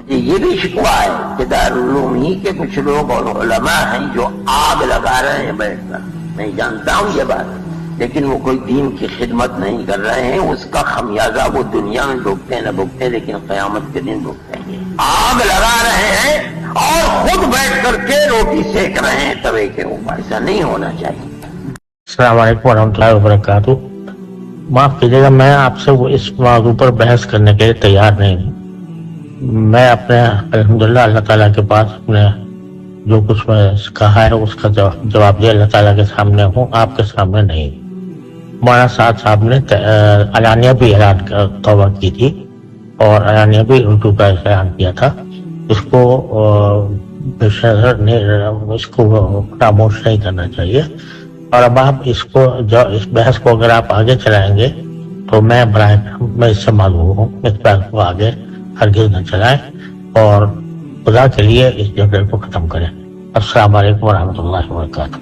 یہ بھی شکوہ ہے کہ دارالعلوم ہی کے کچھ لوگ اور علماء ہیں جو آگ لگا رہے ہیں بیٹھ کر. میں جانتا ہوں یہ بات، لیکن وہ کوئی دین کی خدمت نہیں کر رہے ہیں. اس کا خمیازہ وہ دنیا میں بھگتے نہ بھگتے، لیکن قیامت کے دن بھگتیں گے. آگ لگا رہے ہیں اور خود بیٹھ کر کے روٹی سیک رہے ہیں توے کے اوپر. ایسا نہیں ہونا چاہیے. السلام علیکم ورحمۃ اللہ وبرکاتہ. معاف کیجیے گا، میں آپ سے اس موضوع پر بحث کرنے کے لیے تیار نہیں ہوں. میں اپنے الحمدللہ اللہ تعالیٰ کے پاس اپنے جو کچھ میں کہا ہے اس کا جواب دیا اللہ تعالیٰ کے سامنے ہوں، آپ کے سامنے نہیں. مولانا سعد صاحب نے علانیہ بھی اعلان توبہ کی تھی اور علانیہ بھی اردو کا اعلان کیا تھا. اس کو اس کو خاموش نہیں کرنا چاہیے. اور اب آپ اس بحث کو اگر آپ آگے چلائیں گے تو میں اس سے معلوم ہوں اس بحث کو آگے ہرگز نہ چلائیں اور خدا کے لیے اس جھگڑے کو ختم کریں. السلام علیکم ورحمۃ اللہ وبرکاتہ.